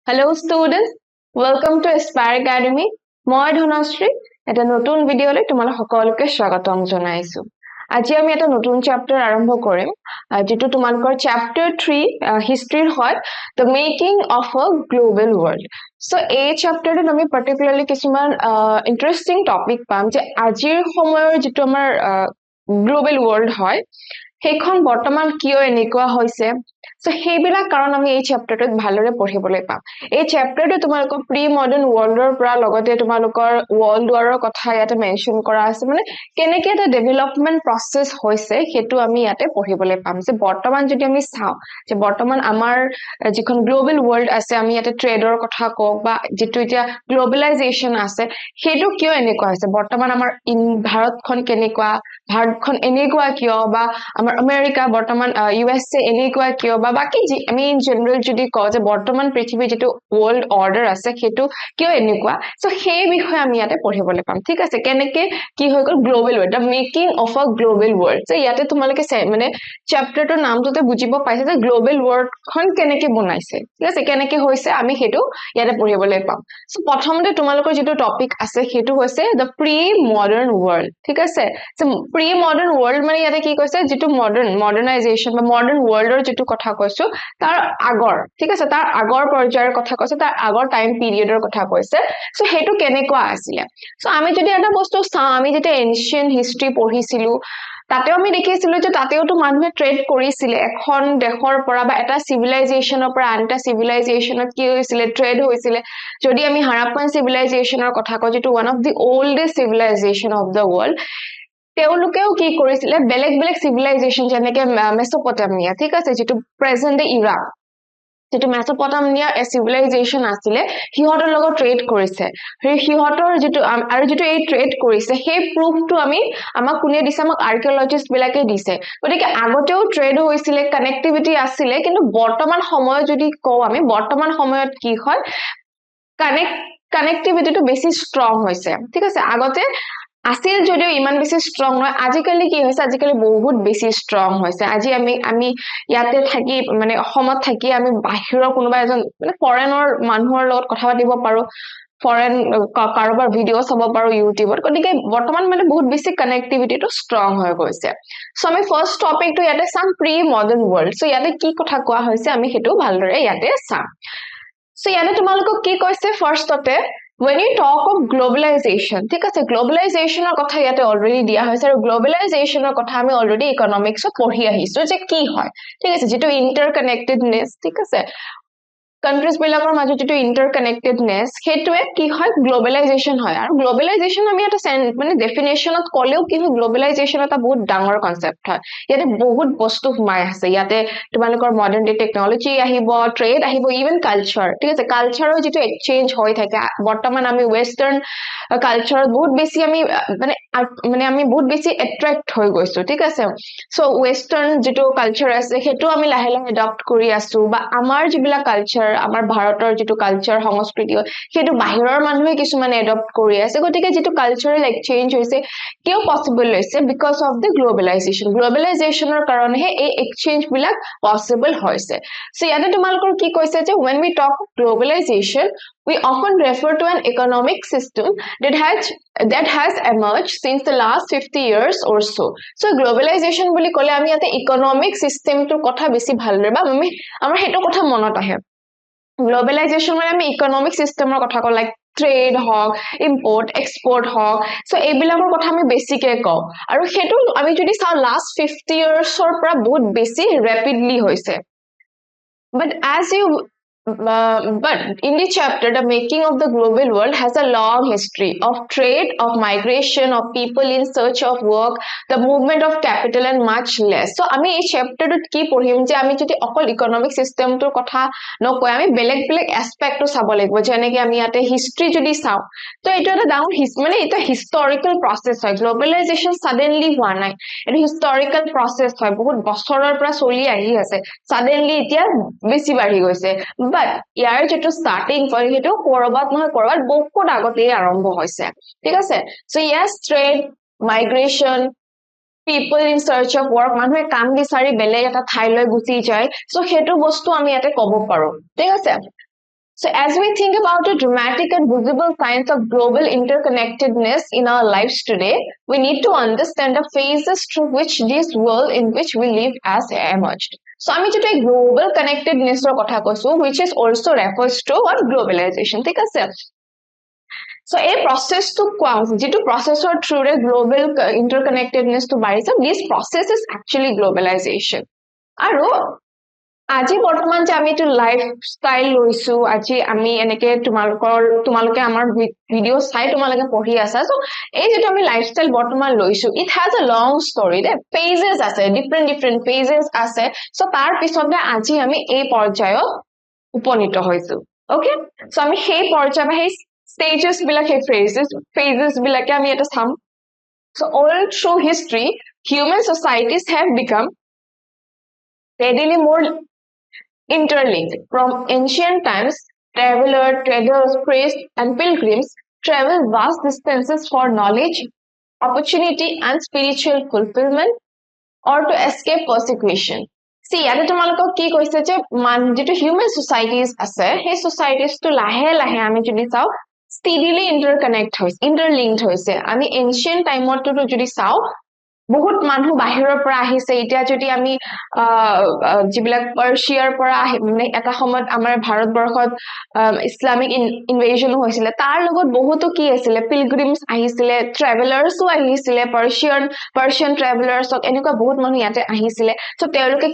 Hello students, welcome to Aspire Academy. মই Dhanashree, এটা নতুন ভিডিওলৈ তোমালোক সকলোকে স্বাগতম জনাইছো। আজি আমি এটা নতুন চ্যাপ্টাৰ আৰম্ভ কৰিম, যেটো তোমালোকৰ চ্যাপ্টাৰ 3 হিষ্ট্ৰীৰ হয়, the making of a global world. So এই চ্যাপ্টাৰটোত আমি particularly কিছুমান interesting topic পাম যে আজিৰ সময়ৰ যেটো আমাৰ global world হয়, সেইখন বৰ্তমান কিয় এনেকুৱা হৈছে। So সেইবিলাক কাৰণ আমি এই চ্যাপ্টাৰটোত ভালদৰে পঢ়িবলৈ পাম। এই চ্যাপ্টাৰটো তোমালোকৰ প্ৰি মডাৰ্ন ওয়াৰ্ল্ডৰ পৰা লগতে তোমালোকৰ ওয়াৰ্ল্ড ওয়াৰৰ কথা ইয়াতে মেনশন কৰা আছে, মানে কেনেকৈ এটা ডেভেলপমেন্ট প্ৰসেস হৈছে সেইটো আমি ইয়াতে পঢ়িবলৈ পাম। যে বৰ্তমান যদি আমি চাওঁ যে বৰ্তমান আমাৰ যিখন গ্লোবাল ওয়াৰ্ল্ড আছে, আমি ইয়াতে ট্ৰেডৰ কথা কওঁ বা যেটো এতিয়া গ্লোবালাইজেশন আছে, সেইটো কিয় এনেকুৱা হৈছে। বৰ্তমান আমাৰ ভাৰতখন কেনেকুৱা, ভাৰতখন এনেকুৱা কিয়, বা আমাৰ আমেৰিকা বৰ্তমান USA এনেকুৱা কিয়, বা বাকি আমি ইন জেনাৰেল যদি কওঁ যে বৰ্তমান পৃথিৱীৰ যেটো ওয়াৰ্ল্ড অৰ্ডাৰ আছে সেইটো কিয় এনেকুৱা। সো সেই বিষয়ে আমি ইয়াতে পঢ়িবলৈ পাম, ঠিক আছে। কেনেকে কি হৈ গ'ল global world, the making of a global world. যে ইয়াতে তোমালোকে মানে চ্যাপ্টাৰটোৰ নামটোতে বুজিব পাইছে যে গ্লোবাল ওয়াৰ্ল্ডখন কেনেকে বনাইছে, ঠিক আছে, কেনেকে হৈছে আমি সেইটো ইয়াতে পঢ়িবলৈ পাম। সো প্ৰথমতে তোমালোকৰ যেটো টপিক আছে সেইটো হৈছে দ্য প্ৰি মডাৰ্ন ওয়াৰ্ল্ড, ঠিক আছে। সো প্ৰি মডাৰ্ন ওয়াৰ্ল্ড মানে ইয়াতে কি কৈছে, যেটো মডাৰ্নাইজেশন বা মডাৰ্ন ওয়াৰ্ল্ডৰ যেটো কথা কৈছো তাৰ আগৰ, ঠিক আছে, তাৰ আগৰ পৰ্যায়ৰ কথা কৈছে, তাৰ আগৰ টাইম পিৰিয়ডৰ কথা কৈছে। সো সেইটো কেনেকুৱা আছিল। সো আমি যদি এটা বস্তু চাওঁ, আমি যেতিয়া এনশিয়েন্ট হিষ্ট্ৰী পঢ়িছিলো তাতেও আমি দেখিছিলো যে তাতেওতো মানুহে ট্ৰেড কৰিছিল, এখন দেশৰ পৰা বা এটা সিভিলাইজেশনৰ পৰা আনটা সিভিলাইজেশনত কি হৈছিল, ট্ৰেড হৈছিল। যদি আমি হাৰাপ্পান সিভিলাইজেশনৰ কথা কওঁ, যেটো one of the oldest civilization of the world, তেওঁলোকেও কি কৰিছিল বেলেগ বেলেগ সিভিলাইজেশন যেনেকে মেসোপটেমিয়া, ঠিক আছে, যেটো প্ৰেজেন্ট ডে ইৰাক, যেটো মেসোপটেমিয়া সিভিলাইজেশন আছিল, সিহঁতৰ লগত ট্ৰেড কৰিছে। সিহঁতৰ যেটো আৰু যেটো এই ট্ৰেড কৰিছে সেই প্ৰুফটো আমাক কোনে দিছে, আমাক আৰ্কিঅলজিষ্ট বিলাকে দিছে। গতিকে আগতেও ট্ৰেড হৈছিল, কানেক্টিভিটি আছিল, কিন্তু বৰ্তমান সময়ত যদি কওঁ আমি, বৰ্তমান সময়ত কি হয় কানেক্টিভিটিটো বেছি ষ্ট্ৰং হৈছে, ঠিক আছে। আগতে আছিল যদিও ইমান বেছি ষ্ট্ৰং নহয়, আজিকালি কি হৈছে, আজিকালি বহুত বেছি ষ্ট্ৰং হৈছে। আজি আমি ইয়াতে থাকি মানে অসমত থাকি আমি বাহিৰৰ কোনোবা এজন মানে ফৰেনৰ মানুহৰ লগত কথা পাতিব পাৰো, ফৰেন কাৰোবাৰ ভিডিও চাব পাৰো ইউটিউবত। গতিকে বৰ্তমান মানে বহুত বেছি কানেক্টিভিটিটো ষ্ট্ৰং হৈ গৈছে। সো আমি ফাৰ্স্ট টপিকটো ইয়াতে চাম, প্ৰি মডাৰ্ন ওয়াৰ্ল্ড। সো ইয়াতে কি কথা কোৱা হৈছে আমি সেইটো ভালদৰে ইয়াতে চাম। সো ইয়াতে তোমালোকক কি কৈছে ফাৰ্স্টতে, when you talk of globalization, ঠিক আছে, গ্লোবালাইজেশনৰ কথা ইয়াতে অলৰেডি দিয়া হৈছে, আৰু গ্লোবালাইজেশনৰ কথা আমি অলৰেডি ইকনমিক্সত পঢ়ি আহিছো যে কি হয়, ঠিক আছে, যেটো ইন্টাৰকানেক্টেডনেস, ঠিক আছে, কান্ট্ৰিজ বিলাকৰ মাজত যেটো ইন্টাৰকানেক্টেডনেস, সেইটোৱে কি হয় গ্লোবালাইজেশন হয়। আৰু গ্লোবালাইজেশন আমি এটা মানে ডেফিনেশনত কলেও কি হয়, গ্লোবালাইজেশন এটা বহুত ডাঙৰ কনসেপ্ট হয়। ইয়াতে বহুত বস্তু সোমাই আছে, ইয়াতে তোমালোকৰ মডাৰ্ন ডে টেকনলজি আহিব, ট্ৰেড আহিব, ইভেন কালচাৰ, ঠিক আছে। কালচাৰৰ যেটো এক্সচেঞ্জ হৈ থাকে, বৰ্তমান আমি ওয়েস্টাৰ্ণ কালচাৰত বহুত বেছি আমি মানে আমি বহুত বেছি এট্ৰাক্ট হৈ গৈছো, ঠিক আছে। সো ওয়েস্টাৰ্ণ যেটো কালচাৰ আছে সেইটো আমি লাহে লাহে এডপ্ট কৰি আছো, বা আমাৰ যিবিলাক কালচাৰ, আমাৰ ভাৰতৰ যেটো কালচাৰ সংস্কৃতি সেইটো বাহিৰৰ মানুহে কিছুমানে এডপ্ট কৰি আছে। গতিকে যেটো কালচাৰেল এক্সচেঞ্জ হৈছে কিয় পসিবল হৈছে, বিকজ অফ দি গ্লোবালাইজেশন। গ্লোবালাইজেশনৰ কাৰণেহে এই এক্সচেঞ্জ বিলাক পসিবল হৈছে। সো ইয়াতে তোমালোকৰ কি কৈছে যে when we talk globalization, we often refer to an economic system that has emerged since the last 50 years or so. So globalization বুলি ক'লে আমি ইয়াতে ইকনমিক সিস্টেমটোৰ কথা বেছি ভালদৰে বা আমাৰ হেটো কথা মনত আহে। গ্লোবালাইজেশন মানে আমি ইকনমিক সিস্টেমৰ কথা কওঁ, লাইক ট্ৰেড হওক, ইম্পোৰ্ট এক্সপোৰ্ট হওক। সো এইবিলাকৰ কথা আমি বেছিকে কওঁ, আৰু হেটো আমি যদি চাওঁ লাষ্ট 50 ইয়াৰ্ছৰ পৰা বহুত বেছি ৰেপিডলি হৈছে। But in the chapter, the making of the global world has a long history of trade, of migration, of people in search of work, the movement of capital and much less. So আমি এই চ্যাপ্টারটোত কি পঢ়িম যে আমি যদি অকল economic সিস্টেমটোৰ কথা নকয়, আমি বেলেগ বেলেগ এসপেক্টটো চাব লাগিব। যেনেকৈ আমি ইয়াতে হিষ্ট্ৰী যদি চাওঁ, তো এইটো এটা ডাউন মানে এটা হিষ্টৰিকেল প্ৰসেস হয়। গ্লোবালাইজেশন সাডেনলি হোৱা নাই, এটা হিষ্টৰিকেল প্ৰসেস হয়, বহুত বছৰৰ পৰা চলি আহি আছে, সাডেনলি এতিয়া বেছি বাঢ়ি গৈছে। বাট ইয়াৰ যেটো স্টাৰ্টিং পয়েন্ট হেটো কৰবাত নহয় কৰবাত বহুত আগতেই আৰম্ভ হৈছে, ঠিক আছে। So yes, trade, migration, people in search of work, মানুহে কাম বিচাৰি বেলেগ এটা ঠাইলৈ গুচি যায়। সো হেটো বস্তু আমি ইয়াতে ক'ব পাৰো, ঠিক আছে। So as we think about the dramatic and visible signs of global interconnectedness in our lives today, we need to understand the phases through which this world in which we live has emerged. So আমি যেটা global connectedness ৰ কথা কৈছো, which is also refers to what globalization, ঠিক আছে? So এই process to কোৱা যেটো processor through a global interconnectedness to বাঢ়িছে, this process is actually globalization. আৰু আজি বৰ্তমান যে আমি তো লাইফষ্টাইল লৈছো, আজি আমি এনেকে তোমালোকে আমাৰ ভিডিও চাই তোমালোকে পঢ়ি আছা, সো এই যেটো আমি লাইফষ্টাইল বৰ্তমান লৈছো, it has a long story, the phases আছে, different phases আছে, সো তাৰ পিছতে আজি আমি এই পৰ্যায়ত উপনীত হৈছো, okay? সো আমি সেই পৰ্যায় বা সেই stages বিলাক, সেই phases বিলাকে আমি এটা চাম. So all through history, human societies have become steadily more interlinked. From ancient times, travelers, traders, priests, and pilgrims traveled vast distances for knowledge, opportunity, and spiritual fulfillment, or to escape persecution. See, ইয়াতে তোমালোকক কি কৈছে যে যেটো human societies আছে, সেই societies to লাহে লাহে আমি যদি চাও steadily interlinked হৈছে. আমি ancient time তো যদি চাও বহুত মানুহ বাহিৰৰ পৰা আহিছে. এতিয়া যদি আমি যিবিলাক পাৰ্চিয়াৰ পৰা মানে এটা সময়ত আমাৰ ভাৰতবৰ্ষত ইছলামিক ইনভেশন হৈছিলে, তাৰ লগত বহুতো কি আছিল, পিলগ্ৰিমছ আহিছিলে, ট্ৰেভেলাৰ্সও আহিছিলে, পাৰ্চিয়ান ট্ৰেভেলাৰ্সক এনেকুৱা বহুত মানুহ ইয়াতে আহিছিলে. সো তেওঁলোকে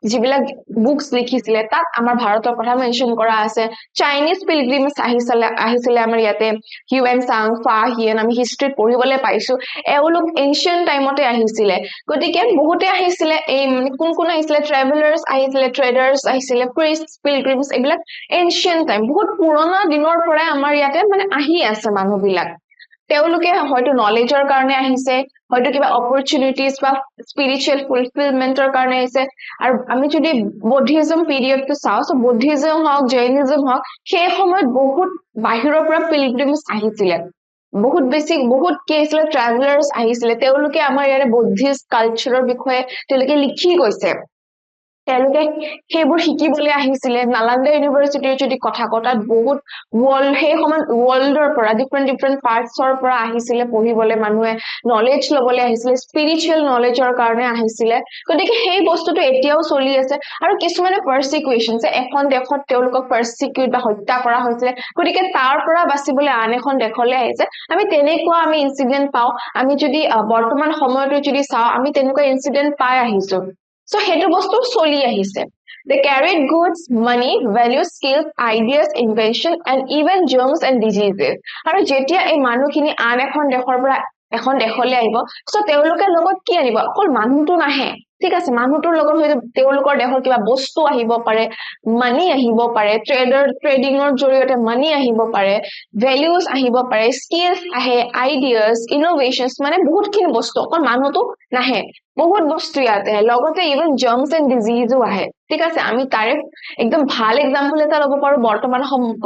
যিবিলাক বুকস লিখিছিলে তাত আমাৰ ভাৰতৰ কথা মেনশন কৰা আছে. চাইনিজ পিলগ্ৰিমছ আহিছিলে আমাৰ ইয়াতে, হিউয়েন সাং, ফা হিয়েন, আমি হিষ্ট্ৰীত পঢ়িবলৈ পাইছো এওলোক এনশিয়েন্ট টাইমতে আহিছিলে. গতিকে বহুতে আহিছিলে, এই কোন আহিছিলে, ট্ৰেভেলাৰ্স আহিছিলে, ট্ৰেডাৰ্স আহিছিলে, প্ৰিষ্টস, পিলগ্ৰিমছ, এইবিলাক এনশিয়েন্ট টাইম, বহুত পুৰণা দিনৰ পৰা আমাৰ ইয়াতে মানে আহি আছে মানুহবিলাক. তেওঁলোকে হয়তো নলেজৰ কাৰণে আহিছে, হয়তো কিবা অপৰচুনিটিজ বা স্পিৰিচুৱেল ফুলফিলমেন্টৰ কাৰণে আহিছে. আৰু আমি যদি বুদ্ধিজম পিৰিয়ডটো চাও, সো বুদ্ধিজম হওক, জৈনিজম হওক, সেই সময়ত বহুত বাহিৰৰ পৰা পিলগ্ৰিমছ আহিছিলে, বহুত কি আহিছিলে, ট্ৰেভেলাৰ্স আহিছিলে. তেওঁলোকে আমাৰ ইয়াৰে বুদ্ধিষ্ট কালচাৰৰ বিষয়ে তেওঁলোকে লিখি গৈছে, তেওঁলোকে সেইবোৰ শিকিবলৈ আহিছিলে. নালান্দা ইউনিভাৰ্চিটিৰ যদি কথা কতাত বহুত সেই সময়ত ৱৰ্ল্ডৰ পৰা ডিফাৰেন্ট পাৰ্টছৰ পৰা আহিছিলে পঢ়িবলৈ, মানুহে নলেজ লবলৈ আহিছিলে, স্পিৰিচুৱেল নলেজৰ কাৰণে আহিছিলে. গতিকে সেই বস্তুটো এতিয়াও চলি আছে. আৰু কিছুমানে পাৰ্সিকুৱেশন, যে এখন দেশত তেওঁলোকক পাৰ্সিকিউট বা হত্যা কৰা হৈছিলে, গতিকে তাৰ পৰা বাচিবলৈ আন এখন দেশলৈ আহিছে. আমি তেনেকুৱা ইনসিডেন্ট পাও, আমি যদি বৰ্তমান সময়তো যদি চাও, আমি তেনেকুৱা ইনসিডেন্ট পাই আহিছো. So হেতু বস্তু চলি আহিছে. They carried goods, money, values, skills, ideas, invention, and even germs and diseases. আৰু যেতিয়া এই মানুহখিনি আন এখন দেশৰ পৰা এখন দেশলৈ আহিব, সো তেওঁলোকে লগত কি আনিব, অকল মানুহটো নাহে, ঠিক আছে, মানুহটোৰ লগত হয়তো তেওঁলোকৰ দেশৰ কিবা বস্তু আহিব পাৰে, মানি আহিব পাৰে, ট্ৰেডিঙৰ জৰিয়তে মানি আহিব পাৰে, ভ্যালুজ আহিব পাৰে, স্কিলছ আহে, আইডিয়াজ, ইনোভেশনছ, মানে বহুতখিনি বস্তু, অকল মানুহটো নাহে, বহুত বস্তু ইয়াতে আহে, লগতে ইভেন জাৰ্মছ এণ্ড ডিজিজো আহে, ঠিক আছে. আমি তাৰে একদম ভাল এক্সাম্পল এটা ল'ব পাৰো,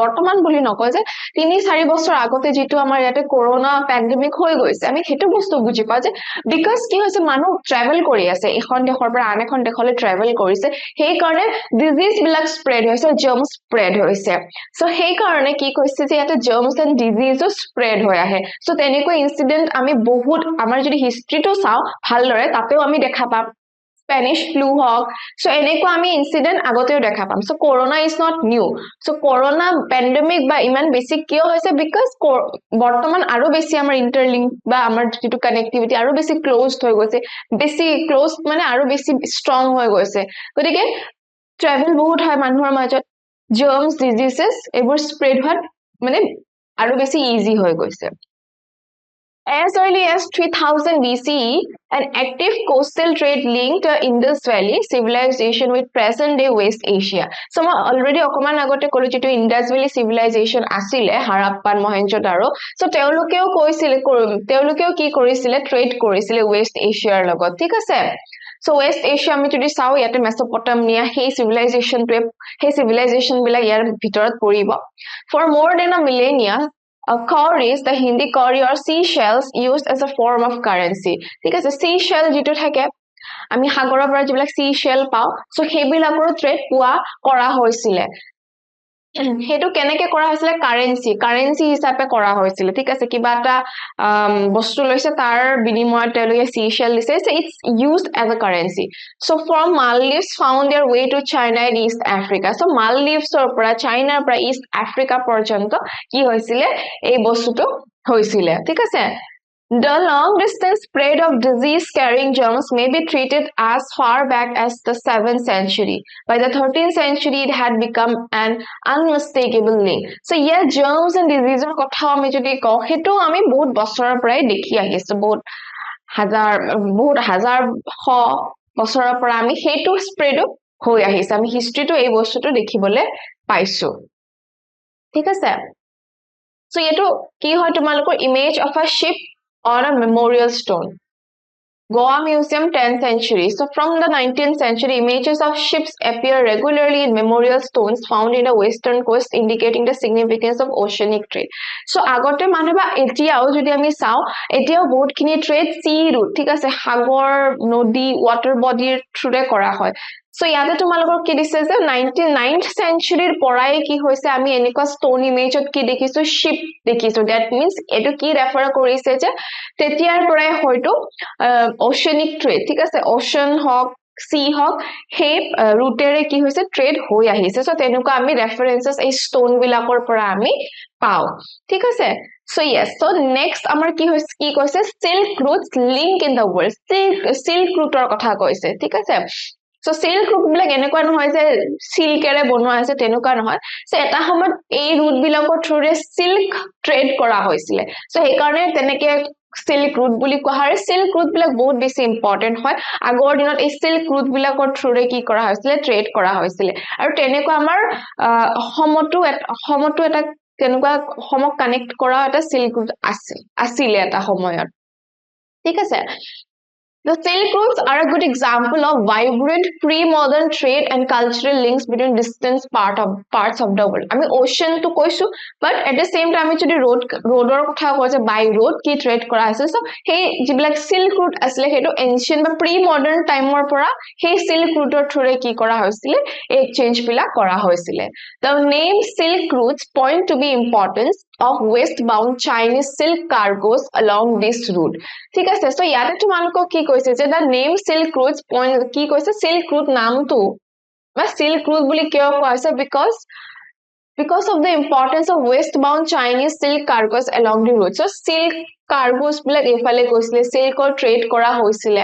বৰ্তমান বুলি নকয় যে 3-4 বছৰ আগতে যেটো আমাৰ ইয়াতে কৰোনা পেণ্ডেমিক হৈ গৈছে, আমি হেতু বস্তু বুজি পাও যে বিকজ কি হৈছে, মানুহ ট্ৰেভেল কৰি আছে, এখন দেশৰ পৰা আন এখন দেশলৈ ট্ৰেভেল কৰিছে, সেই কাৰণে ডিজিজ বিলাক স্প্ৰেড হৈছে, জাৰ্মছ স্প্ৰেড হৈছে. সো সেই কাৰণে কি কৈছে যে ইয়াতে জাৰ্মছ এণ্ড ডিজিজো স্প্ৰেড হৈ আহে. সো তেনেকৈ ইনসিডেন্ট আমি বহুত আমাৰ যদি হিষ্ট্ৰীটো চাও ভালদৰে, তাতেও আমি দেখা পাম, স্পেনিশ ফ্লু হওক, সো এনেকুৱা আমি ইনসিডেন্ট আগতেও দেখা পাম. So corona is not new. So corona pandemic বা ইমান বেছি কিয় হৈছে, বিকজ বৰ্তমান আৰু বেছি আমাৰ ইন্টাৰলিংক বা আমাৰ যেটো কানেক্টিভিটি আৰু বেছি ক্লোজড হৈ গৈছে, বেছি ক্লোজ মানে আৰু বেছি ষ্ট্ৰং হৈ গৈছে. গতিকে ট্ৰেভেল বহুত হয় মানুহৰ মাজত, জাৰ্মছ, ডিজিজেস এইবোৰ স্প্ৰেড হোৱাত মানে আৰু বেছি ইজি হৈ গৈছে. As early as 3000 BCE, an active coastal trade linked the Indus Valley civilization with present-day West Asia. So, I already অকমান আগতে কলো যেটো Indus Valley civilization আছিলে, হাৰাপ্পান, মহেঞ্জোদাৰো. So, তেওঁলোকেও কি কৰিছিলে, ট্ৰেড কৰিছিলে West Asiaৰ লগত, ঠিক আছে. So, West Asia আমি যদি চাও, ইয়াতে মেসোপটামিয়া, সেই civilization বিলাক ইয়াৰ ভিতৰত পৰিব. For more than a millennia, cowries, the Hindi cowrie or seashells used as a form of currency. ঠিক আছে, seashell যেটো থাকে, আমি সাগৰৰ পৰা যিবিলাক seashell পাও, সো সেইবিলাকৰ ট্ৰেড কৰা হৈছিলে. হেতু কেনেকে কৰা হৈছিল কাৰেন্সি হিচাপে কৰা হৈছিল ঠিক আছে কিবা এটা বস্তু লৈছে তাৰ বিনিময়ত তেওঁলোকে সিশেল দিছে so it's used as a currency so from Maldives found their way to China and East Africa so Maldives or পৰা China পৰা East Africa পৰ্যন্ত কি হৈছিলে এই বস্তুটো হৈছিলে ঠিক আছে The long distance spread of disease carrying germs may be treated as far back as the 7th century. By the 13th century, it had become an unmistakable link. So, yeah, germs and disease kotha ami jodi ko hetu ami bahut bosorar prai dekhi ahisu bahut hazar ho bosorar pora ami hetu spread hoi ahise ami history to ei bostu to dekhibole paisu. ঠিক আছে so yetu ki hoy tumalokor image of a ship on a memorial stone. Goa Museum 10th century. So from the 19th century, images of ships appear regularly in memorial stones found in the western coast indicating the significance of oceanic trade. So agote maneba etiao jodi ami sao etiao bahut khini trade sea route thik ase hagor nodi water body through e kora hoy so yate tumalogor ki dise je 99th century porai ki hoise ami enika stone image ot ki dekhisu ship dekhisu that means etu ki refer korise je tetiar porai hoito oceanic trade ঠিক আছে ocean hawk sea hawk he routere ki hoise trade hoi ahise so tenuka ami references ei stone bilakor pora ami pao ঠিক আছে so yes so next amar ki hoise ki koise silk routes link in the world silk route or kotha koise ঠিক আছে so silk route bilak enekwa nohoy je silkere bonwa ase tenuka nohoy so eta homot ei route bilakor through silk trade kora hoisile so he karone teneke silk route বুলি কোৱা হয় silk route বিলাক বহুত বেছি important হয় আগৰ দিনত এই silk route বিলাকৰ থ্ৰুৰে কি কৰা হৈছিল ট্ৰেড কৰা হৈছিল আৰু তেনেকুৱা আমাৰ সমতো এটা তেনেকুৱা সমক কানেক্ট কৰা এটা silk route আছিল এটা সময়ত ঠিক আছে The Silk Routes are a good example of vibrant pre-modern trade and cultural links between distant parts of the world. I mean, ocean to koisu, but at the same time, actually roador kotha koise by road ki trade kora ase. So, hey, jibilak Silk Route asle hetu ancient but pre-modern time or pora hey Silk Route or through ki kora hoisile exchange bila kora hoisile. The name Silk Routes point to be importance of westbound Chinese silk cargoes along this route. ঠিক আছে so ইয়াতে তোমালোকক কি কৈছে যে the name silk routes point কি কৈছে silk route নামটো বা silk route বুলি কিয় কোৱা হৈছে because of the importance of westbound Chinese silk cargoes along the route so silk cargoes বিলাক এফালে গৈছিলে silk or trade কৰা হৈছিলে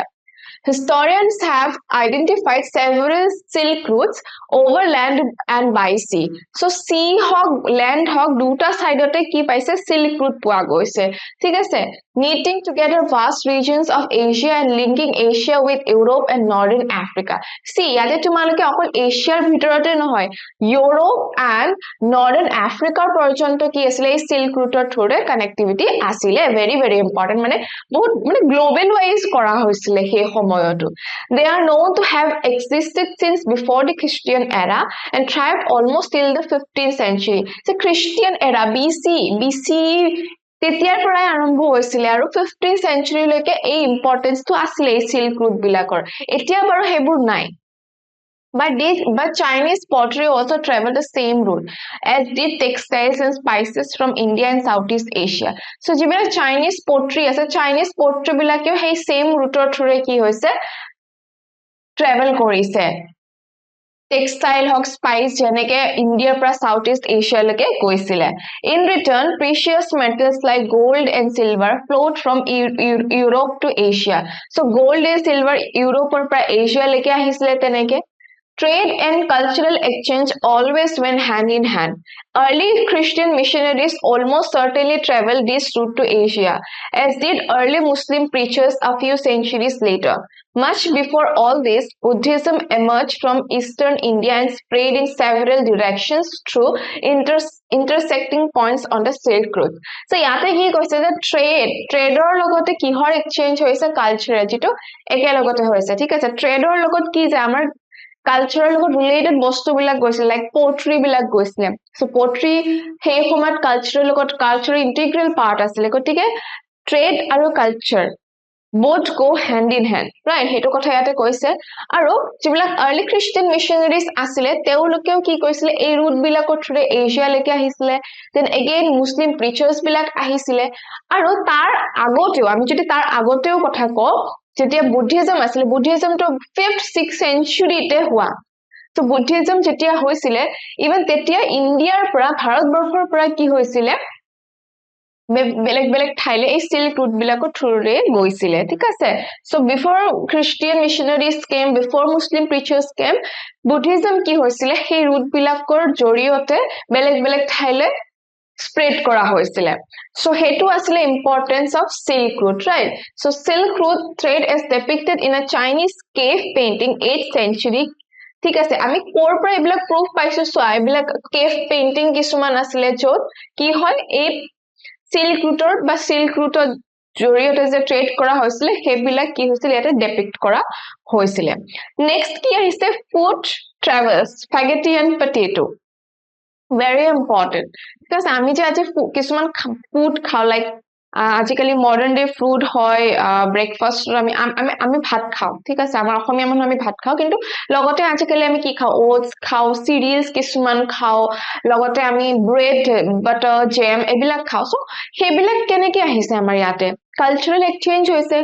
Historians have identified several silk routes over land and by sea. So sea hog, land hog, duta side ote ki paise silk route poa goise. Thik ase? Knitting together vast regions of Asia and linking Asia with Europe and Northern Africa. See, yate tumaloke okol Asia bhitorote nohoy. Europe and Northern Africa porjonto ki asile silk route through connectivity asile very very important mane bahut mane global wise kora hoisile he They are known to have existed since before the Christian era and thrived almost till the 15th century. So Christian era BC তেতিয়াৰ পৰাই আৰম্ভ হৈছিল আৰু 15th century লৈকে এই importance টো আছিল এই silk route বিলাকৰ এতিয়া বাৰু হেবোৰ নাই But Chinese pottery also traveled the same route as did textiles and spices from India and Southeast Asia. So, jibila Chinese pottery ase Chinese pottery bilakeo hey same route through ki hoise travel korise. Textile hawk spice jeneke India pra Southeast Asia leke goisile. In return, precious metals like gold and silver flowed from Europe to Asia. So, gold and silver Europe pra Asia leke ahisile teneke. Trade and cultural exchange always went hand in hand. Early Christian missionaries almost certainly traveled this route to Asia, as did early Muslim preachers a few centuries later. Much before all this, Buddhism emerged from eastern India and spread in several directions through intersecting points on the Silk Route. So, yate hi koise je trader logote kihor exchange hoise culture jito eke logote hoise thik ase trader logot ki je amar cultural related bostu bilak goisile like pottery bilak goisile so pottery he format cultural integral part asile gotike trade aru culture both go hand in hand, right? হেতু কথা ইয়াতে কৈছে আৰু যিবিলাক early Christian missionaries আছিলে তেওঁলোকেও কি কৰিছিলে এই route বিলাকৰ থ্ৰুৰে এছিয়া লৈকে আহিছিলে then again Muslim preachers বিলাক আহিছিলে আৰু তাৰ আগতেও আমি যদি তাৰ আগতেও কথা কওঁ যেতিয়া বুদ্ধিজম আছিলে বুদ্ধিজম তো 5th 6th century তে হোৱা তো বুদ্ধিজম যেতিয়া হৈছিলে ইভেন তেতিয়া ইন্ডিয়াৰ পৰা ভাৰতবৰ্ষৰ পৰা কি হৈছিলে বেলেগ বেলেগ ঠাইলে এই সিল্ক ৰুট বিলাকৰ থ্ৰুৰে গৈছিলে ঠিক আছে সো বিফোৰ খ্ৰীষ্টিয়ান মিশনাৰীজ কেম বিফোৰ মুসলিম প্ৰিচাৰ্ছ কেম বুদ্ধিজম কি হৈছিলে সেই ৰুট বিলাকৰ জৰিয়তে বেলেগ বেলেগ ঠাইলে spread কৰা হৈছিলে so হেতু asile importance of silk route right so silk route trade is depicted in a Chinese cave painting 8th century ঠিক আছে আমি কোৰ পৰা এইবিলাক proof পাইছো so এইবিলাক cave painting কিছুমান asile যত কি হয় এই silk route বা silk route জৰিয়তে যে ট্ৰেড কৰা হৈছিল হেবিলাক কি হৈছিল ইয়াতে ডেপিক্ট কৰা হৈছিল নেক্সট কি আহিছে food travels spaghetti and potato very important because আমি যে আজি কিছুমান ফুড খাও লাইক আজিকালি মডার্ন ডে ফুড হয় ব্রেকফাস্ট আমি ভাত খাও ঠিক আছে আমাৰ অসমীয়া মানুহ আমি ভাত খাও কিন্তু লগতে আজিকালি আমি কি খাও ওটস খাও সিরিয়ালস কিছুমান খাও লগতে আমি ব্রেড বাটার জ্যাম এবিলাক খাও সো হেবিলাক কেনেকে আহিছে আমাৰ ইয়াতে কালচাৰাল এক্সচেঞ্জ হৈছে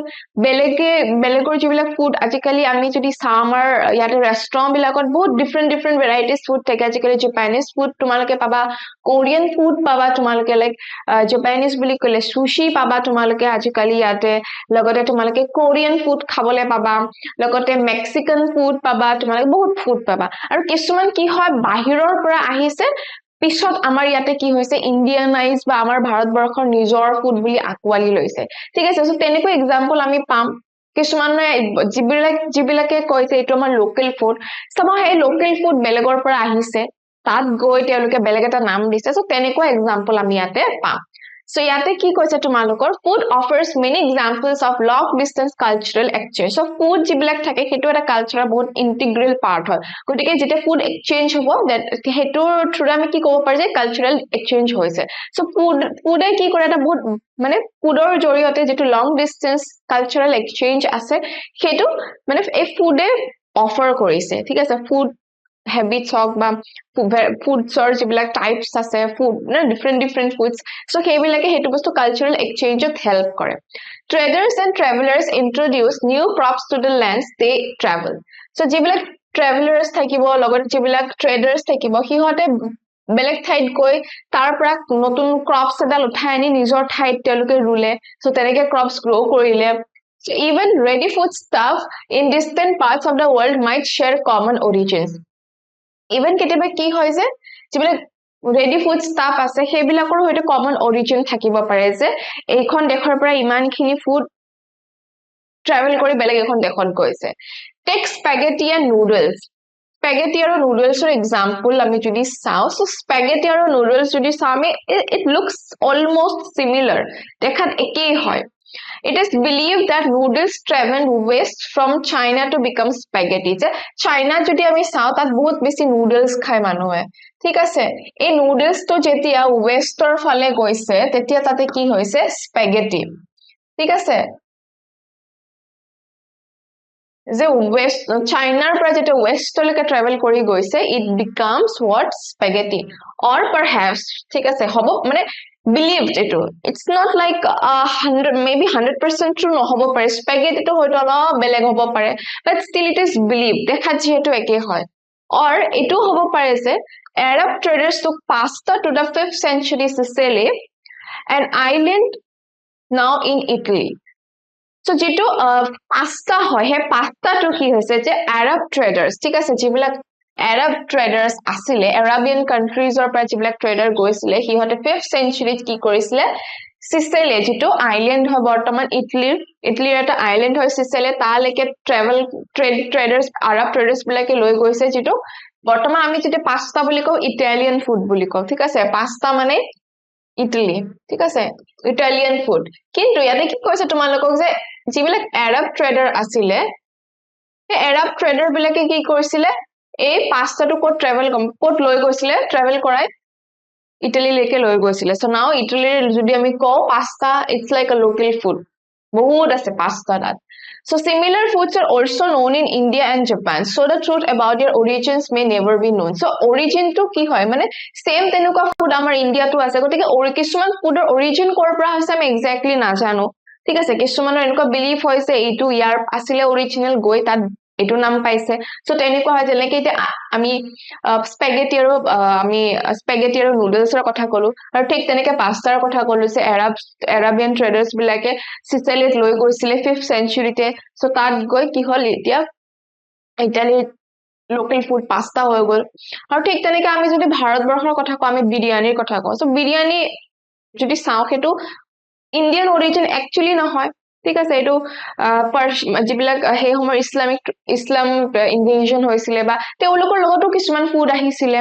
বেলেগৰ যিবিলাক ফুড আজিকালি আমি যদি চাও আমাৰ ইয়াতে ৰেষ্টুৰেন্ট বিলাকত বহুত ডিফাৰেন্ট ভেৰাইটিজ ফুড থাকে আজিকালি জাপানিজ ফুড তোমালোকে পাবা কোৰিয়ান ফুড পাবা তোমালোকে লাইক জাপানিজ বুলি কলে সুশি পাবা তোমালোকে আজিকালি ইয়াতে লগতে তোমালোকে কোৰিয়ান ফুড খাবলে পাবা লগতে মেক্সিকান ফুড পাবা তোমালোকে বহুত ফুড পাবা আৰু কিছুমান কি হয় বাহিৰৰ পৰা আহিছে পিছত আমাৰ ইয়াতে কি হৈছে ইন্ডিয়ানাইজ বা আমাৰ ভাৰতবৰ্ষৰ নিজৰ ফুড বুলি আকোৱালি লৈছে ঠিক আছে সো তেনেকৈ এক্সাম্পল আমি পাম কিছুমানে যিবিলাকে কৈছে এটো আমাৰ লোকেল ফুড সব এই লোকেল ফুড বেলেগৰ পৰা আহিছে তাত গৈ তেওঁলোকে বেলেগ এটা নাম দিছে সো তেনেকুৱা এক্সাম্পল আমি ইয়াতে পাম So ইয়াতে কি কৈছে তোমালোকৰ food offers many examples of long distance cultural exchange so food যিবিলাক থাকে হেতু এটা কালচাৰৰ বহুত ইন্টিগ্ৰেল পাৰ্ট হয় গতিকে যেতে food exchange হ'ব that হেতুৰ থ্ৰু আমি কি ক'ব পাৰি যে কালচাৰাল এক্সচেঞ্জ হৈছে so food কি কৰে এটা বহুত মানে ফুডৰ জৰিয়তে যেটো লং ডিসটেন্স কালচাৰাল এক্সচেঞ্জ আছে হেতু মানে এই ফুডে অফাৰ কৰিছে ঠিক আছে food habits hok ba foods or jibilak types ase food na different foods so hebilake hetu bostu cultural exchange ot help kore traders and travelers introduce new crops to the lands they travel so jibilak travelers thakibo logot jibilak traders thakibo hihote বেলেগ ঠাইত গৈ তাৰ পৰা নতুন crops এডাল উঠাই আনি নিজৰ ঠাইত তেওঁলোকে ৰুলে সো তেনেকে ক্ৰপছ গ্ৰো কৰিলে so even ready food stuff in distant parts of the world might share common origins even কেতিয়াবা কি হয় যে যিবিলাক ৰেডি ফুড ষ্টাফ আছে হেবিলাকৰ হয়তো কমন অৰিজিন থাকিব পাৰে যে এইখন দেশৰ পৰা ইমানখিনি ফুড ট্ৰাভেল কৰি বেলেগ এখন দেশত গৈছে take spaghetti and noodles spaghetti আৰু নুডলছৰ এক্সাম্পল আমি যদি চাও সো স্প্যাগেটি আৰু নুডলস যদি চাও আমি ইট লুকস অলমোস্ট সিমিলার দেখাত একেই হয় It is believed that noodles traveled west from China to become spaghetti. China jodi ami sao tat bahut beshi noodles khai manue. ঠিক আছে এই noodles to jetia westor phale goise tetia tate ki hoise spaghetti. ঠিক আছে যে west China পৰা যেটা west লৈকে travel কৰি গৈছে it becomes what spaghetti or perhaps ঠিক আছে হ'ব মানে believed eto it's not like 100 maybe 100% true no hobo pare spaghetti to hoito ala beleg hobo pare but still it is believed dekha jehetu eke hoy or eto hobo pare je Arab traders took pasta to the 5th century Sicily an island now in Italy so jeto pasta hoy he pasta to ki hoise je Arab traders thik ase jibilak Arab traders asile Arabian countries or pra jibilak trader goisile hi hote 5th century ki korisile Sicily jeto island hoy bortoman Italy eta island hoy Sicily ta leke travel traders Arab traders bilake loi goise jeto bortoman ami jete pasta boli ko Italian food boli ko thik ase pasta mane Italy thik ase Italian food kintu yate ki koise tumalokok je jibilak Arab trader asile e Arab trader bilake ki korisile এই পাস্তাটো coat travel coat লৈ গৈছিলে travel কৰাই Italy লৈকে লৈ গৈছিলে so now ইটালীৰ যদি আমি কও পাস্তা ইটস লাইক আ লোকেল ফুড বহুত আছে পাঁচটা তাত so similar foods are also known in India and Japan so the truth about their origins may never be known so origin to কি হয় মানে same তেনেকুৱা food আমাৰ ইন্ডিয়া তো আছে গতিকে কিছুমান food ৰ origin কৰ পৰা হৈছে আমি exactly নাজানো ঠিক আছে কিছুমানৰ এনেকুৱা belief হৈছে এইটো ইয়াৰ আছিলে original গৈ তাত এটো নাম পাইছে সো তেনেকুৱা হয় যেনেকৈ এতিয়া আমি স্প্যাগেটি আৰু আমি স্প্যাগেটি আৰু নুডলছৰ কথা কলো আৰু ঠিক তেনেকৈ পাস্তাৰ কথা কলো যে আৰাবিয়ান ট্ৰেডাৰ্ছ বিলাকে সিচিলিত লৈ গৈছিলে 5th সেঞ্চুৰীতে সো তাত গৈ কি হল এতিয়া ইটালী লোকেল ফুড পাস্তা হৈ গল আৰু ঠিক তেনেকৈ আমি যদি ভাৰতবৰ্ষৰ কথা কওঁ আমি বিৰিয়ানীৰ কথা কওঁ সো বিৰিয়ানী যদি চাও হেতু ইন্ডিয়ান অৰিজিন একচুয়ালি নহয় ঠিক আছে এটো যিবিলাক হে সময় ইসলাম ইনভেশন হৈছিলে বা তেওঁলোকৰ লগতো কিছুমান ফুড আহিছিলে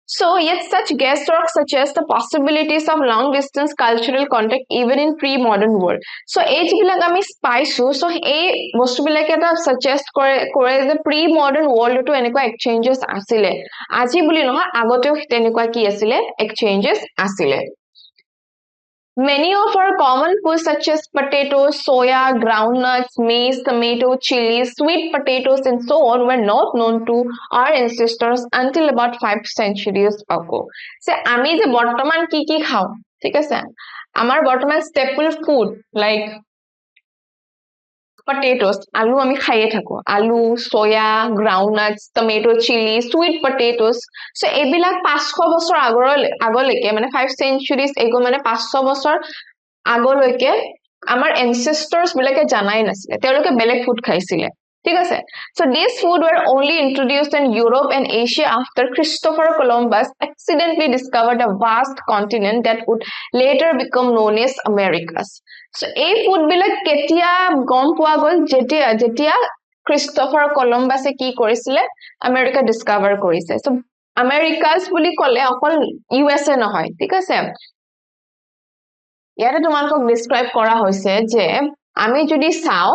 So, yet such guesswork suggests the possibilities of long distance cultural contact even in pre-modern world. So, এই যিবিলাক আমি পাইছো so এই বস্তুবিলাক এটা suggest কৰে যে pre-modern world তো এনেকুৱা exchanges আছিলে আজি বুলি নহয় আগতেও তেনেকুৱা কি আছিলে exchanges আছিলে Many of our common foods such as potatoes, soya, groundnuts, maize, tomato, chilies, sweet potatoes and so on were not known to our ancestors until about 5 centuries ago. So, আমি যে বৰ্তমান কি খাও ঠিক আছে আমাৰ বৰ্তমান staple food like potatoes আলু আমি খাইয়ে থাকো আলু soya groundnuts tomato chili sweet potatoes so এইবিলাক 500 বছৰ আগলৈকে মানে 5 centuries ago মানে 500 বছৰ আগলৈকে আমাৰ ancestors বিলাকে জানাই নাছিলে তেওঁলোকে বেলেগ ফুড খাইছিলে ঠিক আছে so these food were only introduced in Europe and Asia after Christopher Columbus accidentally discovered a vast continent that would later become known as Americas so এই ফুড বিলাক কেতিয়া গম পোৱা গল যেতিয়া ক্ৰিস্টোফাৰ কলম্বাসে কি কৰিছিলে আমেৰিকা ডিস্কভাৰ কৰিছে so আমেৰিকাস বুলি কলে অকল ইউএসএ নহয় ঠিক আছে ইয়াতে তোমালোকক ডেসক্ৰাইব কৰা হৈছে যে আমি যদি চাও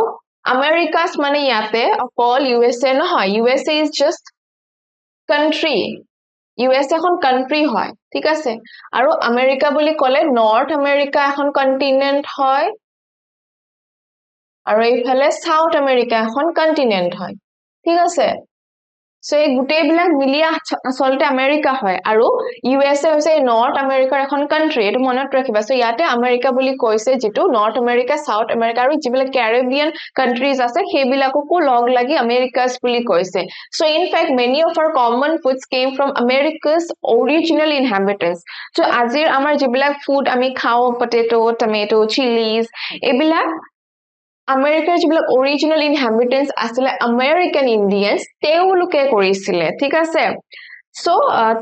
আমেৰিকাস মানে ইয়াতে অকল ইউএসএ নহয় USA is just country USA এখন কান্ট্ৰি হয় ঠিক আছে আৰু আমেৰিকা বুলি কলে নৰ্থ আমেৰিকা এখন কন্টিনেন্ট হয় আৰু এইফালে সাউথ আমেৰিকা এখন কন্টিনেন্ট হয় ঠিক আছে সো এই গুটেইবিলাক মিলি আসলতে আমেৰিকা হয় আৰু ইউএসএ হৈছে নৰ্থ আমেৰিকাৰ এখন কান্ট্ৰি এটো মনত ৰাখিবা সো ইয়াতে আমেৰিকা বুলি কৈছে যেটো নৰ্থ আমেৰিকা সাউথ আমেৰিকা আৰু যিবিলাক ক্যাৰিবিয়ান কান্ট্ৰিজ আছে সেইবিলাককো লগ লাগি আমেৰিকাস বুলি কৈছে so in fact many of our common foods came from America's original inhabitants so আজিৰ আমাৰ যিবিলাক ফুড আমি খাও পটেটো টমেটো চিলিজ এইবিলাক আমেৰিকাৰ যিবিলাক অৰিজিনেল ইনহাবিটেন্টস আছিল আমেৰিকান ইণ্ডিয়ানস তেওঁলোকে কৰিছিলে ঠিক আছে সো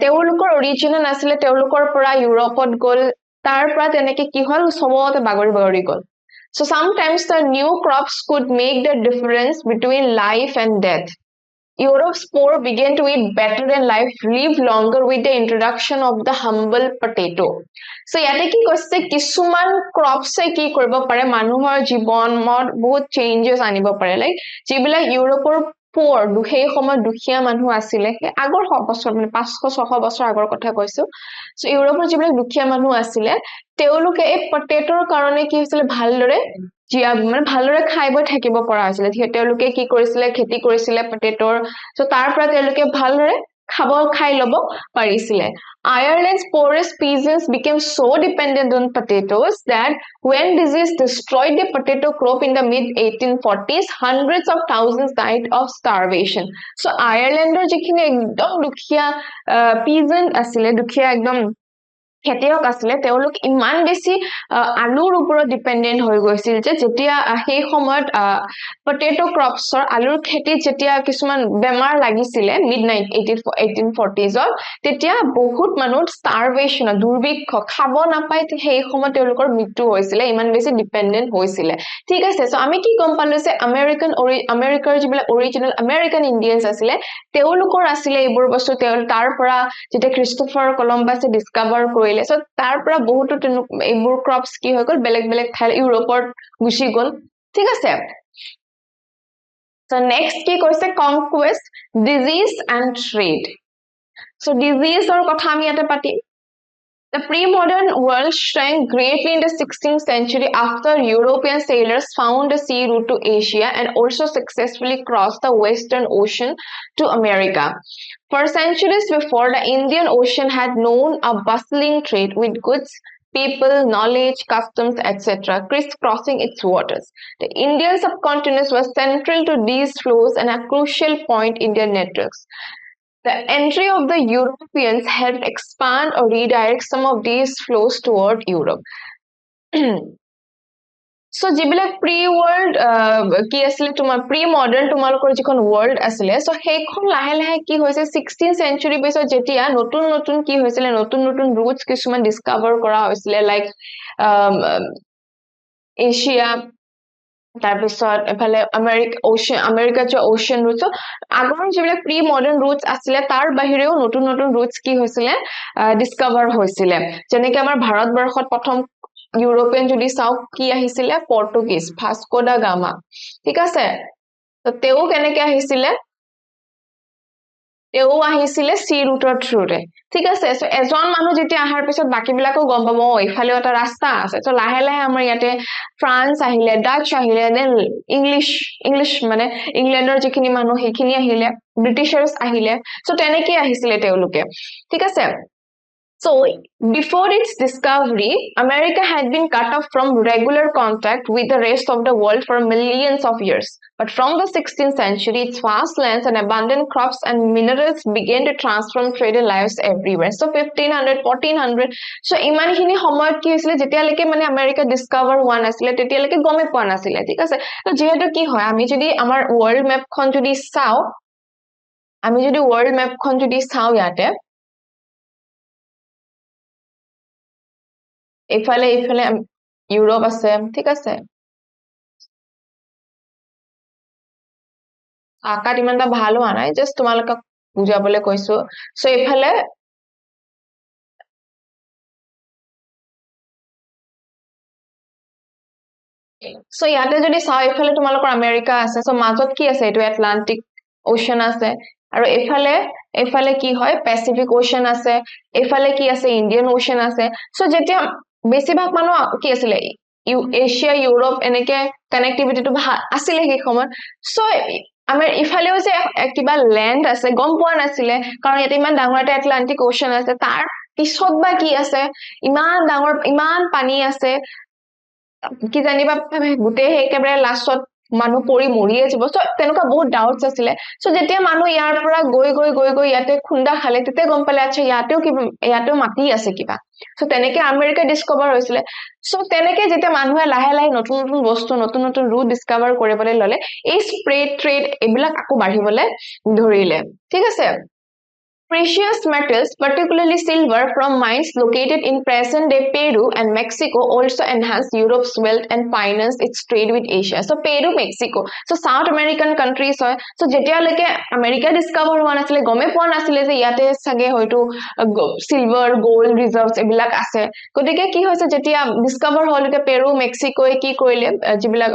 তেওঁলোকৰ অৰিজিনেল আছিল তেওঁলোকৰ পৰা ইউৰোপত গল তাৰ পৰা তেনেকৈ কি হল সমতে বাগৰি গল so sometimes the new crops could make the difference between life and death Europe's poor began to eat better and live longer with the introduction of the humble potato. So, ইয়াতে কি কৈছে কিছুমান crops কি কৰিব পাৰে মানুহৰ জীৱনত বহুত changes আনিব পাৰে লাইক যিবিলাক ইউৰোপৰ poor সেই সময় দুখীয়া মানুহ আছিলে আগৰ বছৰ মানে 500-600 বছৰ আগৰ কথা কৈছো সো ইউৰোপৰ যিবিলাক দুখীয়া মানুহ আছিলে তেওঁলোকে এই পটেটোৰ কাৰণে কি হৈছিল ভালদৰে মানে ভালদৰে খাইব থাকিব পৰা হৈছিল তেওঁলোকে কি কৰিছিলে খেতি কৰিছিলে পটেটোৰ সো তাৰ পৰা তেওঁলোকে ভালদৰে খাই লব পাৰিছিলে Ireland's poorest peasants became so dependent on potatoes that when disease destroyed the potato crop in the mid 1840s hundreds of thousands died of starvation so Irelandৰ যিখিনি একদম দুখীয়া peasant আছিলে দুখীয়া একদম খেতিয়ক আছিলে তেওঁলোক ইমান বেছি আলুৰ ওপৰত ডিপেন্ডেন্ট হৈ গৈছিল যে যেতিয়া সেই সময়ত পটেটো ক্ৰপছৰ আলুৰ খেতি যেতিয়া কিছুমান বেমাৰ লাগিছিলে মিড 1840s তেতিয়া বহুত মানুহ starvation দুৰ্ভিক্ষ খাব নাপায় সেই সময়ত তেওঁলোকৰ মৃত্যু হৈছিলে ইমান বেছি ডিপেন্ডেন্ট হৈছিলে ঠিক আছে সো আমি কি গম পালো যে আমেৰিকাৰ যিবিলাক অৰিজিনেল আমেৰিকান ইণ্ডিয়ানস আছিলে তেওঁলোকৰ আছিলে এইবোৰ বস্তু তাৰ পৰা যেতিয়া ক্ৰিস্টোফাৰ কলম্বাসে ডিস্কভাৰ কৰিলে সো তাৰ পৰা বহুতো এইবোৰ ক্ৰপছ কি হৈ গল বেলেগ ঠাই ইউৰোপত গুছি গল ঠিক আছে সো নেক্সট কি কৈছে কনকুৱেষ্ট ডিজিজ এণ্ড ট্ৰেড সো ডিজিজৰ কথা আমি ইয়াতে পাতিম The pre-modern world shrank greatly in the 16th century after European sailors found a sea route to Asia and also successfully crossed the Western Ocean to America. For centuries before, the Indian Ocean had known a bustling trade with goods, people, knowledge, customs, etc., crisscrossing its waters. The Indian subcontinent was central to these flows and a crucial point in their networks. The entry of the Europeans helped expand or redirect some of these flows toward Europe. So যিবিলাক pre world কি আছিল তোমাৰ pre modern তোমালোকৰ যিখন world আছিলে so সেইখন লাহে লাহে কি হৈছে 16th century পিছত যেতিয়া নতুন নতুন কি হৈছিলে নতুন নতুন ৰুটস কিছুমান ডিস্কভাৰ কৰা হৈছিলে লাইক এছিয়া তাৰপিছত এফালে আমেৰিকা যে ওশিয়ান ৰুটস আগৰ যিবিলাক প্ৰি মডাৰ্ণ ৰুটস আছিলে তাৰ বাহিৰেও নতুন নতুন ৰুটস কি হৈছিলে ডিস্কভাৰ হৈছিলে যেনেকৈ আমাৰ ভাৰতবৰ্ষত প্ৰথম ইউৰোপিয়ান যদি চাও কি আহিছিলে পৰ্তুগীজ ভাস্কো দা গামা ঠিক আছে তো তেও কেনেকৈ আহিছিলে তেও আহিছিলে সি ৰুটৰ থ্ৰুৰে ঠিক আছে সো এজন মানুহ যেতিয়া আহাৰ পিছত বাকিবিলাকো গম পাব ইফালে এটা ৰাস্তা আছে তো লাহে লাহে আমাৰ ইয়াতে ফ্ৰান্স আহিলে ডাচ আহিলে দেন ইংলিশ মানে ইংলেণ্ডৰ যিখিনি মানুহ সেইখিনি আহিলে ব্ৰিটিছাৰ্ছ আহিলে সো তেনেকৈ আহিছিলে তেওঁলোকে ঠিক আছে So, before its discovery, America had been cut off from regular contact with the rest of the world for millions of years. But from the 16th century, its vast lands and abundant crops and minerals began to transform trade lives everywhere. So, 1500, 1400. So, ইমানখিনি সময়ত কি হৈছিলে যেতিয়ালৈকে মানে America Discover হোৱা নাছিলে তেতিয়ালৈকে গমে পোৱা নাছিলে ঠিক আছে তো যেহেতু কি হয় আমি যদি আমাৰ ওয়াৰ্ল্ড ম্যাপখন যদি চাও আমি যদি ওয়াৰ্ল্ড ম্যাপখন যদি চাও ইয়াতে এইফালে ইউৰোপ আছে ঠিক আছে আকাত ইমানটা ভাল হোৱা নাই জাস্ট তোমালোকক বুজাবলৈ কৈছো সো এইফালে সো ইয়াতে যদি চাও এইফালে তোমালোকৰ আমেৰিকা আছে সো মাজত কি আছে এটো আটলান্টিক ওশান আছে আৰু এইফালে কি হয় পেসিফিক ওশান আছে এইফালে কি আছে ইন্ডিয়ান ওশান আছে সো যেতিয়া বেছিভাগ মানুহ কি আছিল এছিয়া ইউৰোপ এনেকে কানেক্টিভিটিটো আছিল কি সময় সো আমাৰ ইফালেও যে কিবা ল্যান্ড আছে গম পোৱা নাছিলে কাৰণ ইয়াতে ইমান ডাঙৰ এটা আটলান্টিক ওশান আছে তাৰ পিছত বা কি আছে ইমান ডাঙৰ ইমান পানী আছে কি জানিবা গুটে একেবাৰে লাষ্টত মানুহ পৰি মৰিয়ে যাব সো তেনেকুৱা বহুত ডাউটস আছিলে সো যেতিয়া মানুহ ইয়াৰ পৰা গৈ ইয়াতে খুন্দা খালে তেতিয়া গম পালে আচ্ছা ইয়াতেও মাটি আছে কিবা সো তেনেকৈ আমেৰিকা ডিস্কভাৰ হৈছিলে সো তেনেকৈ যেতিয়া মানুহে লাহে লাহে নতুন নতুন বস্তু নতুন নতুন ৰুট ডিস্কভাৰ কৰিবলৈ ললে এই স্প্ৰেড ট্ৰেড এইবিলাক আকৌ বাঢ়িবলৈ ধৰিলে ঠিক আছে Precious metals, particularly silver from mines located in present-day Peru and Mexico also enhanced Europe's wealth and financed its trade with Asia. So, Peru, Mexico. So, South American countries হয়. So, যেতিয়ালৈকে America Discover হোৱা নাছিলে গমে পোৱা নাছিলে যে ইয়াতে সাগে হয়তো সিলভাৰ গোল্ড ৰিজাৰ্ভস এইবিলাক আছে গতিকে কি হৈছে যেতিয়া ডিস্কভাৰ হল এতিয়া পেৰু মেক্সিকোয়ে কি কৰিলে যিবিলাক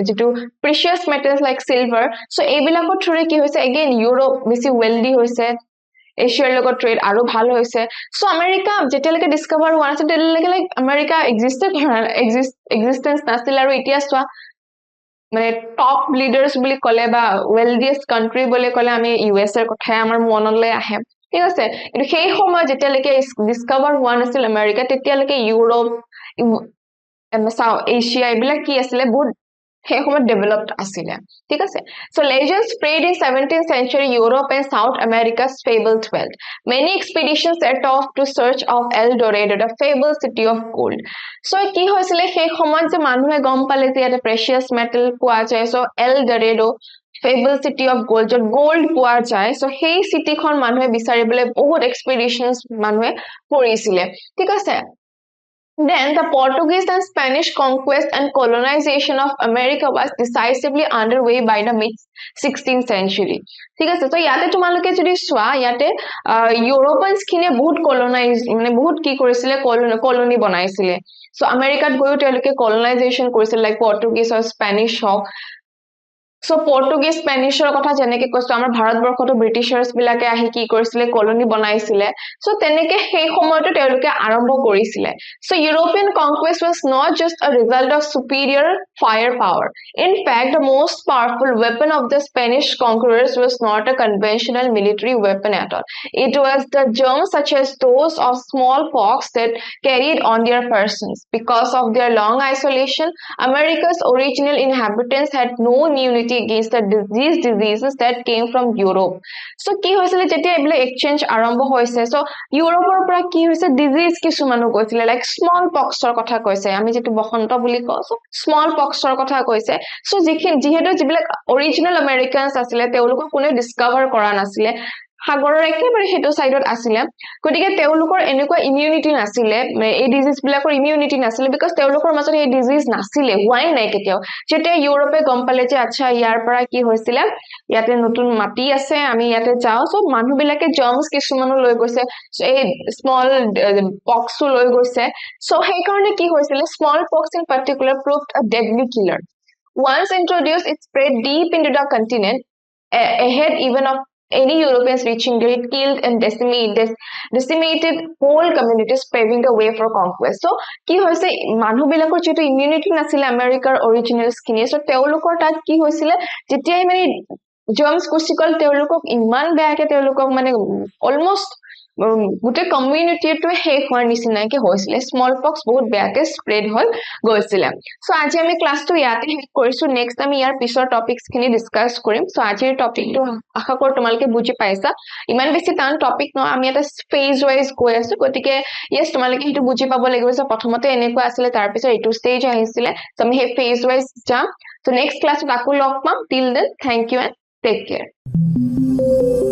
যেটো precious metals like silver so এইবিলাকৰ থ্ৰুৰে কি হৈছে এগেইন ইউৰোপ বেছি ওয়েলদি হৈছে এছিয়াৰ লগত ট্ৰেড আৰু ভাল হৈছে সো আমেৰিকা যেতিয়ালৈকে ডিস্কভাৰ হোৱা নাছিল তেতিয়ালৈকে লাইক আমেৰিকা এক্সিষ্টেন্স নাছিল আৰু এতিয়া চোৱা মানে টপ লিডাৰ্স বুলি কলে বা ওয়েলদিয়েষ্ট কান্ট্ৰি বুলি কলে আমি ইউএছ এৰ কথাই আমাৰ মনলৈ আহে ঠিক আছে কিন্তু সেই সময় যেতিয়ালৈকে ডিস্কভাৰ হোৱা নাছিল আমেৰিকা তেতিয়ালৈকে ইউৰোপ এছিয়া এইবিলাক কি আছিলে বহুত সেই সময়ত ডেভেলপড আছিলে ঠিক আছে so legends spread in 17th century Europe and South America's fabled wealth many expeditions set off to search of El Dorado the fabled city of gold so কি হৈছিলে সেই সময়ত যে মানুহে গম পালে যে এটা precious metal পোৱা যায় so El Dorado fabled city of gold যত gold পোৱা যায় so সেই চিটিখন মানুহে বিচাৰিবলৈ বহুত expeditions মানুহে কৰিছিলে ঠিক আছে Then the Portuguese and Spanish conquest and colonization of America was decisively underway by the mid-16th century. ঠিক আছে তো ইয়াতে তোমালোকে যদি চোৱা ইয়াতে ইউৰোপিয়ানছ খিনে বহুত কলোনাইজ মানে বহুত কি কৰিছিলে কলোনি বনাইছিলে সো আমেৰিকাত গৈও তেওঁলোকে কলোনাইজেশন কৰিছিল লাইক পৰ্তুগীজ আৰু স্পেনিছ হক সো পৰ্তুগীজ স্পেনিছৰ কথা যেনেকে কৈছো আমাৰ ভাৰতবৰ্ষতো ব্ৰিটিছাৰ্ছ বিলাকে আহি কি কৰিছিলে কলনি বনাইছিলে সো তেনেকে সেই সময়তো তেওঁলোকে আৰম্ভ কৰিছিলে so European conquest was not just a result of superior firepower. In fact, the most powerful weapon of the Spanish conquerors was not a conventional military weapon at all. It was the germs such as those of smallpox that carried on their persons. Because of their long isolation, America's original inhabitants had no immunity against these diseases that came from Europe. So, কি হৈছিলে যেতিয়া এইবিলাক exchange আৰম্ভ হৈছে so ইউৰোপৰ পৰা কি হৈছে ডিজিজ কিছুমানো কৈছিলে লাইক স্মল পক্সৰ কথা কৈছে আমি যেটো বসন্ত বুলি কওঁ সো স্মল পক্সৰ কথা কৈছে সো যিহেতু যিবিলাক অৰিজিনেল আমেৰিকানছ আছিলে তেওঁলোকক কোনে ডিস্কভাৰ কৰা নাছিলে সাগৰৰ একেবাৰে হেতু সাইডত আছিলে গতিকে তেওঁলোকৰ এনেকুৱা ইমিউনিটি নাছিলে এই ডিজিজ বিলাকৰ ইমিউনিটি নাছিলে বিকজ তেওঁলোকৰ মাজত এই ডিজিজ নাছিলে হোৱাই নাই কেতিয়াও যেতিয়া ইউৰোপে গম পালে যে আচ্ছা ইয়াৰ পৰা কি হৈছিলে ইয়াতে নতুন মাটি আছে আমি ইয়াতে যাও সব মানুহবিলাকে জার্মস কিছুমানো লৈ গৈছে এই স্মল পক্সও লৈ গৈছে সো সেই কাৰণে কি হৈছিলে স্মল পক্স in particular proved a deadly killer once introduced it spread deep into the continent ahead even of any Europeans reaching there. It killed and decimated whole communities, paving the way for conquest. So, কি হৈছে মানুহবিলাকৰ যেটো immunity নাছিলে আমেৰিকাৰ original স্কিনে so তেওঁলোকৰ তাত কি হৈছিলে যেতিয়া মানে জার্মস কুচিকল তেওঁলোকক ইমান বেয়াকে তেওঁলোকক মানে অলমোস্ট গুটে কমিউনিটিটো শেষ হোৱাৰ নিচিনাকে হৈছিলে স্মল পক্স বহুত বেয়াকে স্প্ৰেড হৈ গৈছিলে সো আজি আমি ক্লাসটো ইয়াতে শেষ কৰিছো নেক্সট আমি ইয়াৰ পিছৰ টপিকস খিনি ডিসকাস কৰিম সো আজিৰ টপিকটো আশা কৰো তোমালোকে বুজি পাইছা ইমান বেছি টান টপিক ন আমি এটা ফেজ ওয়াইজ গৈ আছো গতিকে ইয়েস তোমালোকে হেতু বুজি পাব লাগিব যে প্ৰথমতে এনেকুৱা আছিল তাৰ পিছত এটো ষ্টেজ আহিছিলে সো আমি হে ফেজ ওয়াইজ যাম সো নেক্সট ক্লাসত আকৌ লগ পাম till then thank you and take care